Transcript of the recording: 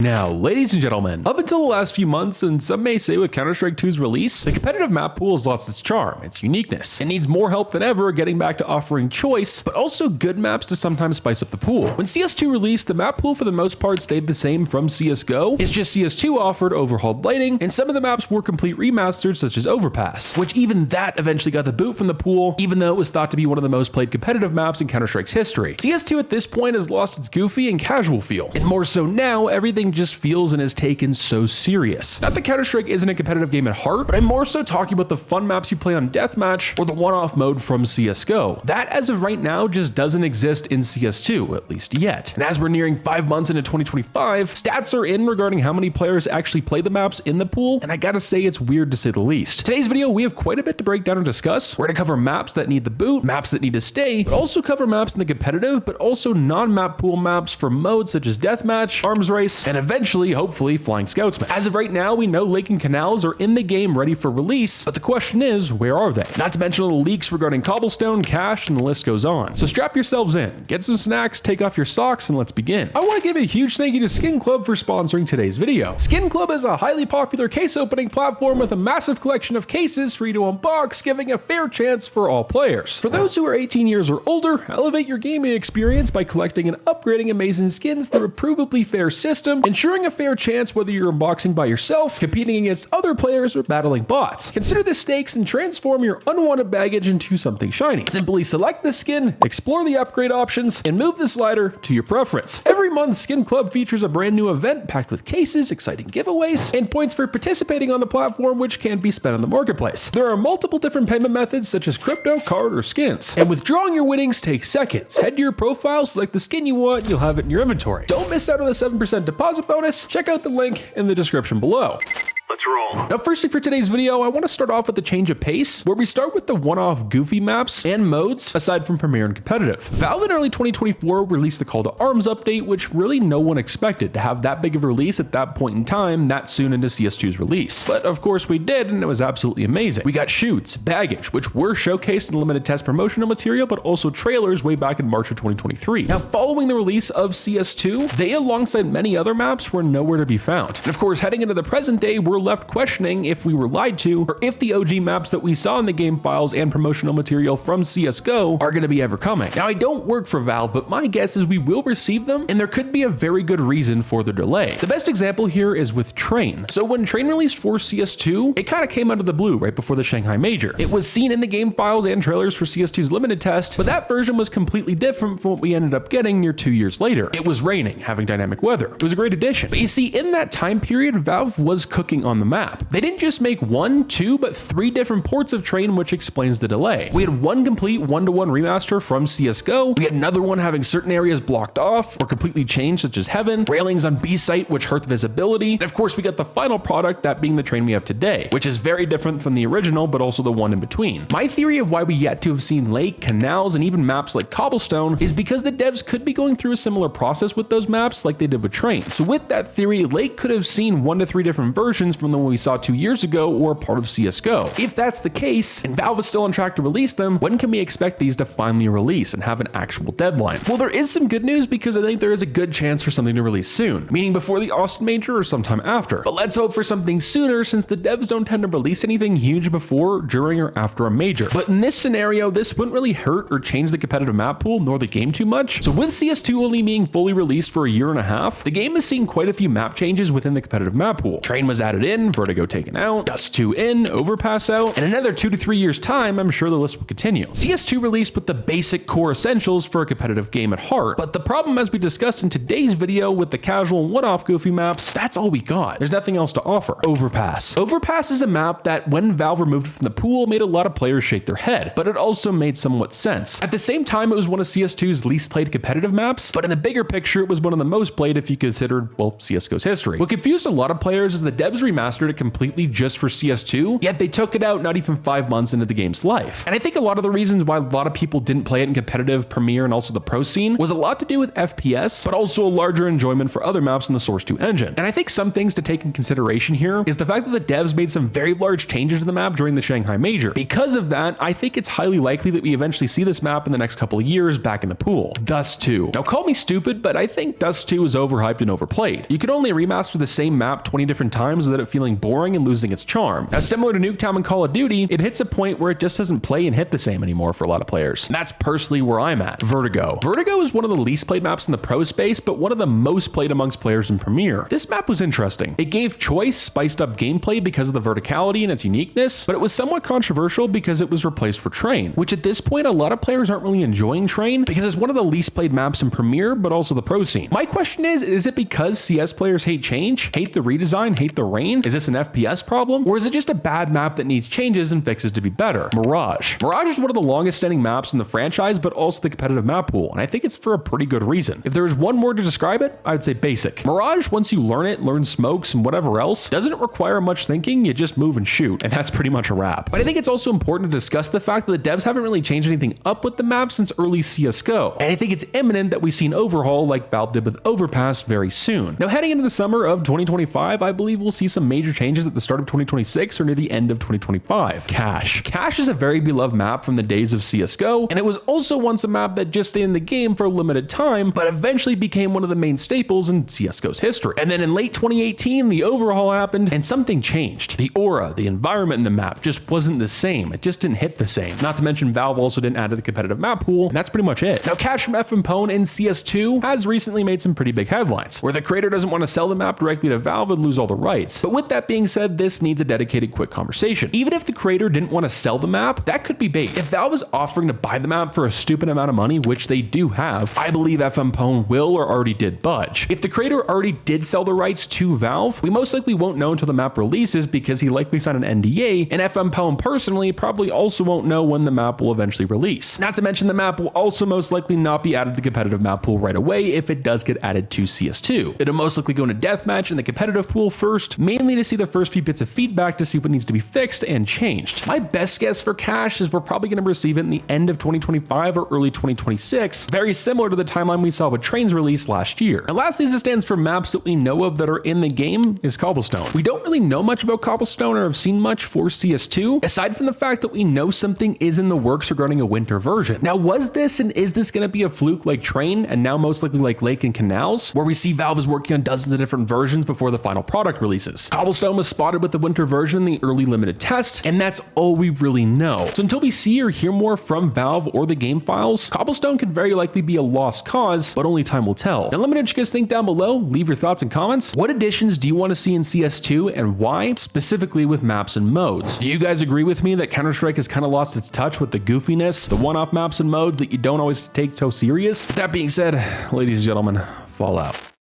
Now, ladies and gentlemen, up until the last few months, and some may say with Counter-Strike 2's release, the competitive map pool has lost its charm, its uniqueness. It needs more help than ever getting back to offering choice, but also good maps to sometimes spice up the pool. When CS2 released, the map pool for the most part stayed the same from CSGO. It's just CS2 offered overhauled lighting, and some of the maps were complete remasters such as Overpass, which even that eventually got the boot from the pool, even though it was thought to be one of the most played competitive maps in Counter-Strike's history. CS2 at this point has lost its goofy and casual feel, and more so now, everything just feels and is taken so serious. Not that Counter-Strike isn't a competitive game at heart, but I'm more so talking about the fun maps you play on Deathmatch or the one-off mode from CSGO. That, as of right now, just doesn't exist in CS2, at least yet. And as we're nearing 5 months into 2025, stats are in regarding how many players actually play the maps in the pool, and I gotta say it's weird to say the least. Today's video, we have quite a bit to break down and discuss. We're gonna cover maps that need the boot, maps that need to stay, but also cover maps in the competitive, but also non-map pool maps for modes such as Deathmatch, Arms Race, and eventually, hopefully, Flying Scoutsman. As of right now, we know Lake and Canals are in the game ready for release, but the question is, where are they? Not to mention all the leaks regarding Cobblestone, Cache, and the list goes on. So strap yourselves in, get some snacks, take off your socks, and let's begin. I want to give a huge thank you to Skin Club for sponsoring today's video. Skin Club is a highly popular case opening platform with a massive collection of cases for you to unbox, giving a fair chance for all players. For those who are 18 years or older, elevate your gaming experience by collecting and upgrading amazing skins through a provably fair system, ensuring a fair chance whether you're unboxing by yourself, competing against other players, or battling bots. Consider the stakes and transform your unwanted baggage into something shiny. Simply select the skin, explore the upgrade options, and move the slider to your preference. Every month, Skin Club features a brand new event packed with cases, exciting giveaways, and points for participating on the platform, which can be spent on the marketplace. There are multiple different payment methods such as crypto, card, or skins. And withdrawing your winnings takes seconds. Head to your profile, select the skin you want, and you'll have it in your inventory. Don't miss out on the 7% deposit bonus. Check out the link in the description below. Let's roll. Now, firstly for today's video, I want to start off with a change of pace, where we start with the one-off goofy maps and modes, aside from Premier and Competitive. Valve in early 2024 released the Call to Arms update, which really no one expected to have that big of a release at that point in time, that soon into CS2's release. But of course we did, and it was absolutely amazing. We got shoots, baggage, which were showcased in limited test promotional material, but also trailers way back in March of 2023. Now, following the release of CS2, they, alongside many other maps, were nowhere to be found. And of course, heading into the present day, we're left questioning if we were lied to, or if the OG maps that we saw in the game files and promotional material from CSGO are going to be ever coming. Now, I don't work for Valve, but my guess is we will receive them, and there could be a very good reason for the delay. The best example here is with Train. So when Train released for CS2, it kind of came out of the blue right before the Shanghai Major. It was seen in the game files and trailers for CS2's limited test, but that version was completely different from what we ended up getting near 2 years later. It was raining, having dynamic weather. It was a great addition. But you see, in that time period, Valve was cooking on the map. They didn't just make 1, 2, but 3 different ports of Train, which explains the delay. We had one complete 1-to-1 remaster from CSGO. We had another one having certain areas blocked off or completely changed, such as Heaven, railings on B site, which hurt visibility. And of course, we got the final product, that being the Train we have today, which is very different from the original, but also the one in between. My theory of why we yet to have seen Lake, Canals, and even maps like Cobblestone is because the devs could be going through a similar process with those maps like they did with Train. So with that theory, Lake could have seen 1 to 3 different versions from the one we saw 2 years ago or part of CSGO. If that's the case, and Valve is still on track to release them, when can we expect these to finally release and have an actual deadline? Well, there is some good news because I think there is a good chance for something to release soon, meaning before the Austin Major or sometime after. But let's hope for something sooner, since the devs don't tend to release anything huge before, during, or after a major. But in this scenario, this wouldn't really hurt or change the competitive map pool nor the game too much. So with CS2 only being fully released for a year and a half, the game has seen quite a few map changes within the competitive map pool. Train was added in, Vertigo taken out, Dust 2 in, Overpass out, and another 2 to 3 years time, I'm sure the list will continue. CS2 released with the basic core essentials for a competitive game at heart, but the problem, as we discussed in today's video with the casual one-off goofy maps, that's all we got. There's nothing else to offer. Overpass. Overpass is a map that, when Valve removed it from the pool, made a lot of players shake their head, but it also made somewhat sense. At the same time, it was one of CS2's least played competitive maps, but in the bigger picture, it was one of the most played if you considered, well, CSGO's history. What confused a lot of players is the devs remastered it completely just for CS2, yet they took it out not even 5 months into the game's life. And I think a lot of the reasons why a lot of people didn't play it in competitive, Premier, and also the pro scene was a lot to do with FPS, but also a larger enjoyment for other maps in the Source 2 engine. And I think some things to take in consideration here is the fact that the devs made some very large changes to the map during the Shanghai Major. Because of that, I think it's highly likely that we eventually see this map in the next couple of years back in the pool. Dust 2. Now call me stupid, but I think Dust 2 is overhyped and overplayed. You could only remaster the same map 20 different times without it feeling boring and losing its charm. Now similar to Nuketown and Call of Duty, it hits a point where it just doesn't play and hit the same anymore for a lot of players. And that's personally where I'm at. Vertigo. Vertigo is one of the least played maps in the pro space, but one of the most played amongst players in Premier. This map was interesting. It gave choice, spiced up gameplay because of the verticality and its uniqueness, but it was somewhat controversial because it was replaced for Train, which at this point a lot of players aren't really enjoying Train because it's one of the least played maps in Premier, but also the pro scene. My question is it because CS players hate change, hate the redesign, hate the rain? Is this an FPS problem? Or is it just a bad map that needs changes and fixes to be better? Mirage. Mirage is one of the longest standing maps in the franchise, but also the competitive map pool, and I think it's for a pretty good reason. If there is one word to describe it, I would say basic. Mirage, once you learn it, learn smokes and whatever else, doesn't require much thinking, you just move and shoot, and that's pretty much a wrap. But I think it's also important to discuss the fact that the devs haven't really changed anything up with the map since early CSGO, and I think it's imminent that we see an overhaul like Valve did with Overpass very soon. Now heading into the summer of 2025, I believe we'll see some major changes at the start of 2026 or near the end of 2025. Cache. Cache is a very beloved map from the days of CSGO, and it was also once a map that just stayed in the game for a limited time, but eventually became one of the main staples in CSGO's history. And then in late 2018, the overhaul happened and something changed. The aura, the environment in the map just wasn't the same. It just didn't hit the same. Not to mention Valve also didn't add to the competitive map pool, and that's pretty much it. Now Cache from FMPone in CS2 has recently made some pretty big headlines, where the creator doesn't want to sell the map directly to Valve and lose all the rights. But with that being said, this needs a dedicated quick conversation. Even if the creator didn't want to sell the map, that could be bait. If Valve is offering to buy the map for a stupid amount of money, which they do have, I believe FMPone will or already did budge. If the creator already did sell the rights to Valve, we most likely won't know until the map releases because he likely signed an NDA, and FMPone personally probably also won't know when the map will eventually release. Not to mention the map will also most likely not be added to the competitive map pool right away if it does get added to CS2. It'll most likely go into deathmatch in the competitive pool first, mainly to see the first few bits of feedback to see what needs to be fixed and changed. My best guess for Cache is we're probably going to receive it in the end of 2025 or early 2026, very similar to the timeline we saw with Train's release last year. And lastly, as it stands for maps that we know of that are in the game, is Cobblestone. We don't really know much about Cobblestone or have seen much for CS2, aside from the fact that we know something is in the works regarding a winter version. Now, was this and is this going to be a fluke like Train and now most likely like Lake and Canals, where we see Valve is working on dozens of different versions before the final product releases? Cobblestone was spotted with the winter version in the early limited test, and that's all we really know. So until we see or hear more from Valve or the game files, Cobblestone could very likely be a lost cause, but only time will tell. Now let me know what you guys think down below. Leave your thoughts and comments. What additions do you want to see in CS2 and why, specifically with maps and modes? Do you guys agree with me that Counter-Strike has kind of lost its touch with the goofiness, the one-off maps and modes that you don't always take so serious? With that being said, ladies and gentlemen, Fallout.